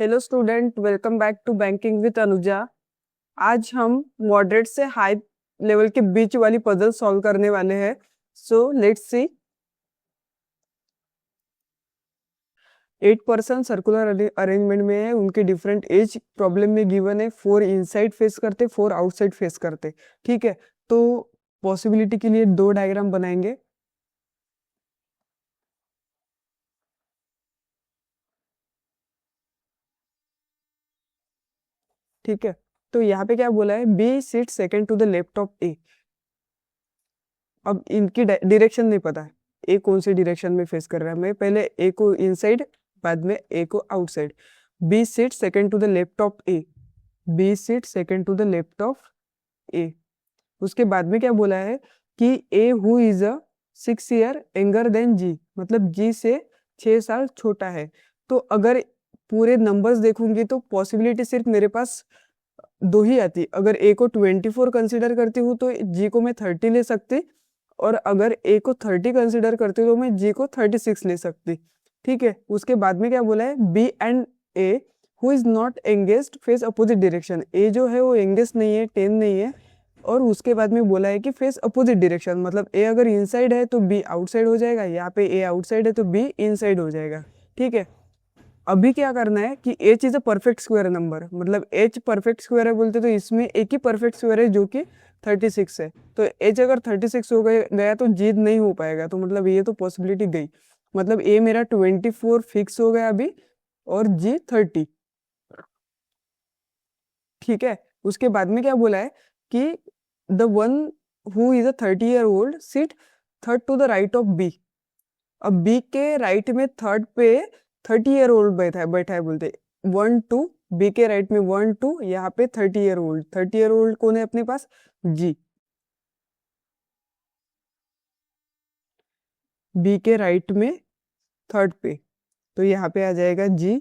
Hello student, welcome back to banking with Anuja. आज हम moderate से हाई लेवल के बीच वाली पजल सॉल्व करने वाले हैं। So let's see. 8 person circular arrangement में है, उनके डिफरेंट एज प्रॉब्लम में गिवन है। 4 इनसाइड फेस करते, 4 आउटसाइड फेस करते। ठीक है, तो पॉसिबिलिटी के लिए 2 डायग्राम बनाएंगे। ठीक है, तो यहाँ पे क्या बोला है, B seat second to the left of A. अब इनकी डायरेक्शन नहीं पता है, ए कौन सी डायरेक्शन में फेस कर रहा है। मैं पहले ए को इनसाइड, बाद में ए को outside. B seat second to the left of A, B seat second to the left of A. उसके बाद में क्या बोला है कि A who is a 6 year younger than G, मतलब जी से 6 साल छोटा है। तो अगर पूरे नंबर्स देखूंगी तो पॉसिबिलिटी सिर्फ मेरे पास 2 ही आती। अगर ए को 24 कंसिडर करती हूँ तो जी को मैं 30 ले सकती, और अगर ए को 30 कंसिडर करती हूँ तो मैं जी को 36 ले सकती। ठीक है, उसके बाद में क्या बोला है, B and A who is not engaged face opposite direction. A जो है वो एंगेज नहीं है, 10 नहीं है, और उसके बाद में बोला है कि फेस अपोजिट डायरेक्शन, मतलब ए अगर इनसाइड है तो बी आउटसाइड हो जाएगा, यहाँ पे ए आउटसाइड है तो बी इनसाइड हो जाएगा। ठीक है, अभी क्या करना है कि H is a perfect square number, मतलब एच परफेक्ट स्क्वायर है बोलते तो इसमें एक ही परफेक्ट स्क्वायर है जो कि 36 है। तो एच अगर 36 हो गया तो जी नहीं हो पाएगा, तो मतलब ये तो पॉसिबिलिटी गई। मतलब ए मेरा 24 फिक्स हो गया अभी, और जी 30। ठीक है, उसके बाद में क्या बोला है कि the one who is a 30-year-old sit third to the right of B. अब बी के राइट में थर्ड पे 30-year-old बैठा है बोलते 1 2, बी के राइट में 1 2, यहाँ पे 30-year-old। 30-year-old कौन है अपने पास, जी। बी के राइट में थर्ड पे, तो यहाँ पे आ जाएगा जी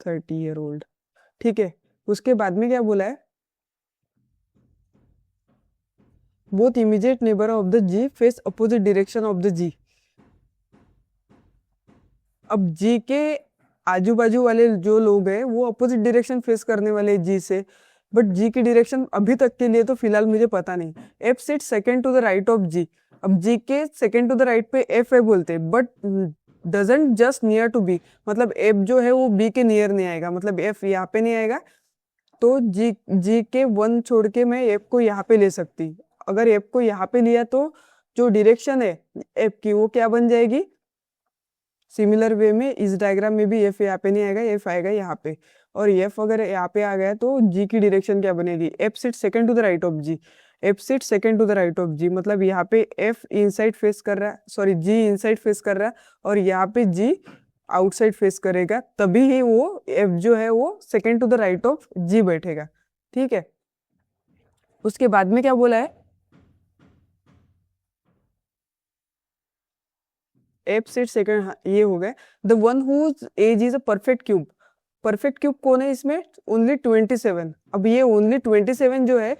30-year-old। ठीक है, उसके बाद में क्या बोला है, both immediate neighbour of the G face opposite direction of the G. अब जी के आजू बाजू वाले जो लोग हैं वो अपोजिट डायरेक्शन फेस करने वाले जी से, बट जी की डायरेक्शन अभी तक के लिए तो फिलहाल मुझे पता नहीं। F sit second to the right of G. अब जी के सेकेंड टू द राइट पे एफ है बोलते, but doesn't just near to B, मतलब एफ जो है वो बी के नियर नहीं आएगा, मतलब एफ यहाँ पे नहीं आएगा। तो जी के 1 छोड़ के मैं एफ को यहाँ पे ले सकती। अगर एफ को यहाँ पे लिया तो जो डायरेक्शन है एफ की वो क्या बन जाएगी, सिमिलर वे में इस डायग्राम में भी एफ यहाँ पे नहीं आएगा, एफ आएगा यहाँ पे। और एफ अगर यहाँ पे आ गया तो जी की डायरेक्शन क्या बनेगी, F sit second to the right of G. F sit second to the right of G, मतलब यहाँ पे एफ इनसाइड फेस कर रहा है, सॉरी जी इनसाइड फेस कर रहा है, और यहाँ पे जी आउटसाइड फेस करेगा, तभी ही वो एफ जो है वो second to the right of G बैठेगा। ठीक है, उसके बाद में क्या बोला है, एफ सिट सेकंड, ये हो गया। The one whose age is a perfect cube. Perfect cube कौन है इसमें, ओनली 27। अब ये ओनली 27 जो है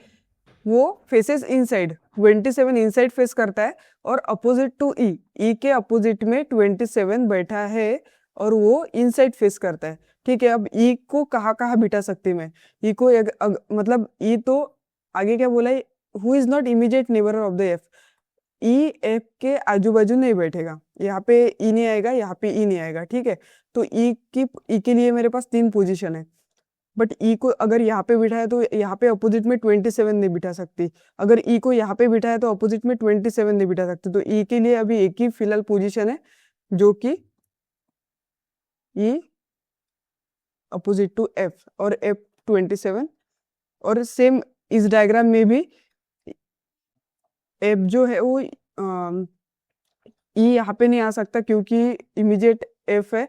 वो फेसेस इनसाइड, 27 इनसाइड फेस करता है, और अपोजिट टू ई, ई के अपोजिट में 27 बैठा है और वो इनसाइड फेस करता है। ठीक है, अब ई को कहाँ कहाँ बिठा सकती मैं, ई को मतलब ई तो आगे क्या बोला है, who is not immediate neighbour of the F. E F के आजू बाजू नहीं बैठेगा, यहाँ पे ई नहीं आएगा, यहाँ पे ई नहीं आएगा। ठीक है, तो ई के लिए मेरे पास 3 पोजीशन है, बट ई को अगर यहाँ पे बिठाया तो यहाँ पे अपोजिट में 27 नहीं बिठा सकती। अगर ई को यहाँ पे बिठाया तो अपोजिट में 27 नहीं बिठा सकती। तो ई के लिए अभी एक ही फिलहाल पोजीशन है, जो कि ई अपोजिट टू एफ, और एफ 27। और सेम इस डायग्राम में भी एफ जो है वो ई यहाँ पे नहीं आ सकता क्योंकि इमीडिएट एफ है,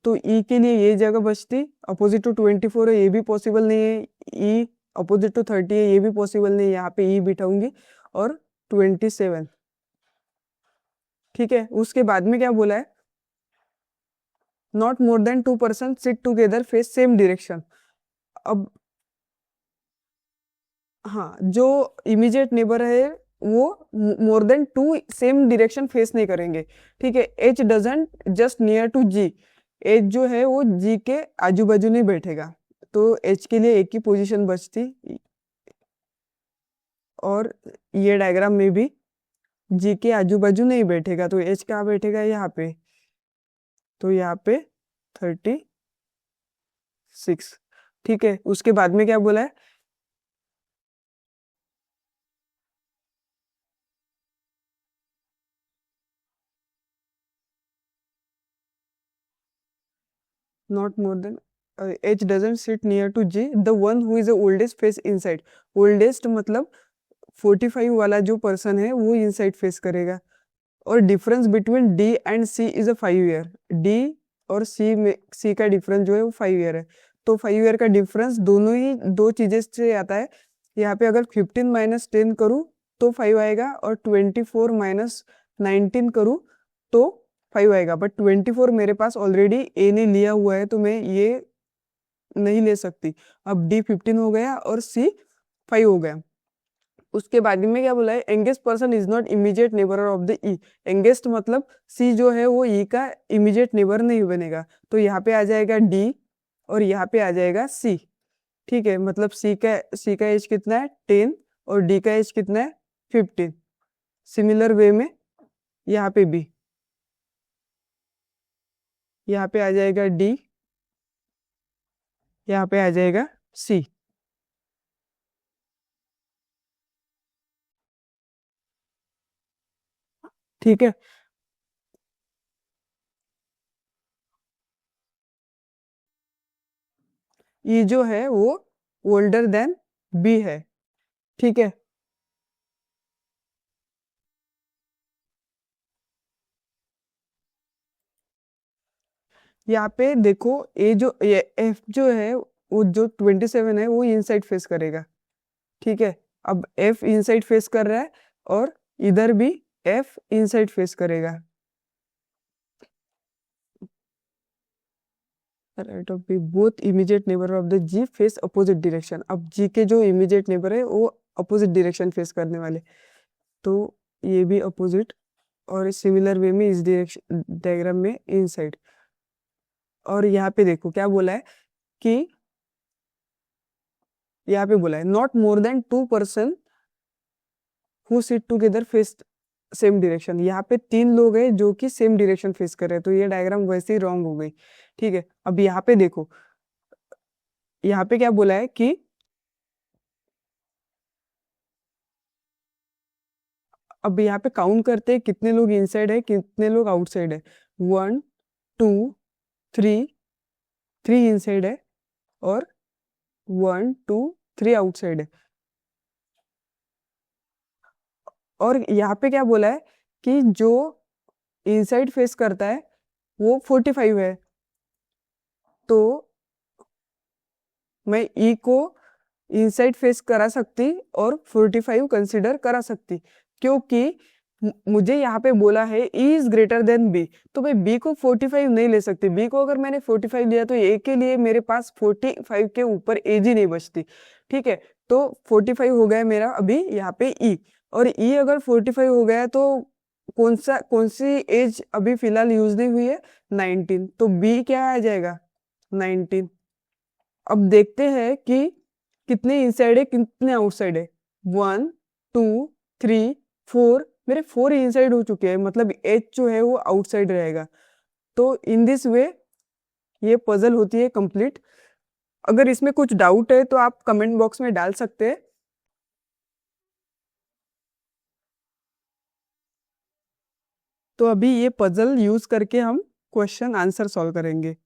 तो ई के लिए ये जगह बचती। अपोजिट टू 24 है, ये भी पॉसिबल नहीं है। ई अपोजिट टू 30 है, ये भी पॉसिबल नहीं है, यहाँ पे ई बिठाऊंगी, और 27। ठीक है, उसके बाद में क्या बोला है, not more than 2 person sit together face same direction. अब हाँ, जो इमीडिएट नेबर है वो more than 2 same direction face नहीं करेंगे। ठीक है, H doesn't just near to G, H जो है वो जी के आजू बाजू नहीं बैठेगा, तो एच के लिए एक ही पोजीशन बचती, और ये डायग्राम में भी जी के आजू बाजू नहीं बैठेगा, तो एच कहाँ बैठेगा, यहाँ पे, तो यहाँ पे 36। ठीक है, उसके बाद में क्या बोला है, not more than H doesn't sit near to G, the one who is the oldest face inside। oldest मतलब 45 वाला जो पर्सन है वो इनसाइड फेस करेगा, और difference between D and C is a 5 year. D और सी में, सी का डिफरेंस जो है वो 5 ईयर है, तो 5 ईयर का डिफरेंस दोनों ही दो चीजें से आता है। यहाँ पे अगर 15 माइनस 10 करूँ तो 5 आएगा, और 24 माइनस 19 करूँ तो 5 आएगा, बट 24 मेरे पास ऑलरेडी ए ने लिया हुआ है, तो मैं ये नहीं ले सकती। अब डी 15 हो गया और सी 5 हो गया। उसके बाद में क्या बोला है, engaged person is not immediate neighbour of the E. Engaged मतलब सी जो है वो ई का इमीडिएट नेबर नहीं बनेगा, तो यहाँ पे आ जाएगा डी और यहाँ पे आ जाएगा सी। ठीक है, मतलब सी का एज कितना है 10 और डी का एज कितना है 15। सिमिलर वे में यहाँ पे भी, यहाँ पे आ जाएगा डी, यहाँ पे आ जाएगा सी। ठीक है, ई जो है वो ओल्डर देन बी है। ठीक है, यहाँ पे देखो ये एफ जो है वो जो 27 है वो इनसाइड फेस करेगा। ठीक है, अब एफ इनसाइड फेस कर रहा है और इधर भी एफ इनसाइड फेस करेगा। Right of B both immediate neighbour of the G face opposite direction. अब जी के जो इमीडिएट नेबर है वो अपोजिट डायरेक्शन फेस करने वाले, तो ये भी अपोजिट, और सिमिलर वे में इस डायरेक्शन डायग्राम में इनसाइड। और यहाँ पे देखो क्या बोला है कि यहाँ पे बोला है not more than 2 person who sit together face same direction. यहाँ पे 3 लोग हैं जो कि सेम डायरेक्शन फेस कर रहे हैं, तो ये डायग्राम वैसे ही रॉन्ग हो गई। ठीक है, अब यहाँ पे देखो, यहाँ पे क्या बोला है कि अब यहाँ पे काउंट करते हैं कितने लोग इनसाइड है कितने लोग आउटसाइड है। 1 2 3, 3 इनसाइड है और 1 2 3 आउटसाइड है। और यहाँ पे क्या बोला है कि जो इनसाइड फेस करता है वो 45 है, तो मैं ई को इनसाइड फेस करा सकती और 45 कंसिडर करा सकती, क्योंकि मुझे यहाँ पे बोला है E is greater than B, तो मैं बी को 45 नहीं ले सकती। बी को अगर मैंने 45 लिया तो ए के लिए मेरे पास 45 के ऊपर एज ही नहीं बचती। ठीक है, तो 45 हो गया मेरा अभी यहाँ पे ई, और ई अगर 45 हो गया तो कौन सी एज अभी फिलहाल यूज नहीं हुई है, 19, तो बी क्या आ जाएगा 19। अब देखते हैं कि कितने इनसाइड है कितने आउटसाइड है। 1 2 3 4, मेरे 4 इनसाइड हो चुके हैं, मतलब एच जो है वो आउटसाइड रहेगा। तो इन दिस वे ये पजल होती है कंप्लीट। अगर इसमें कुछ डाउट है तो आप कमेंट बॉक्स में डाल सकते हैं। तो अभी ये पजल यूज करके हम क्वेश्चन आंसर सॉल्व करेंगे।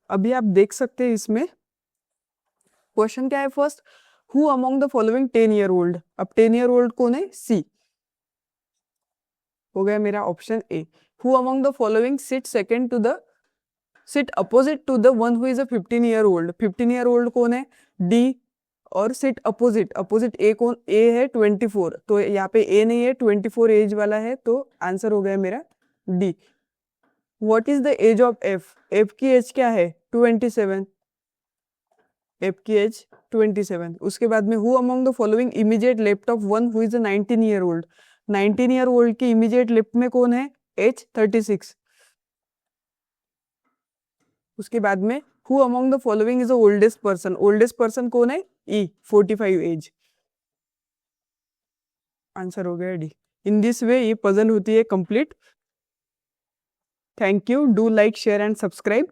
अभी आप देख सकते हैं इसमें क्वेश्चन क्या है। First, who among the following 10 year old. अब 10 ईयर ओल्ड कौन है, सी हो गया मेरा option A. Who among the following sit opposite to the one who is a 15 year old. 15 year old कौन है, डी, और सिट अपोजिट ए कौन, ए है 24, तो यहाँ पे ए नहीं है, 24 एज वाला है, तो आंसर हो गया मेरा D. What is the age of F. F की एज क्या है 27, एफ की एज 27। उसके बाद में who among the following immediate left of one who is a 19 year old, 19 year old की इमीडिएट लेफ्ट में कौन है, एज 36। उसके बाद में who among the following is the oldest person, oldest person कौन है, ई 45 एज। आंसर हो गया डी। इन दिस वे ये पजल होती है complete. Thank you, do like share and subscribe.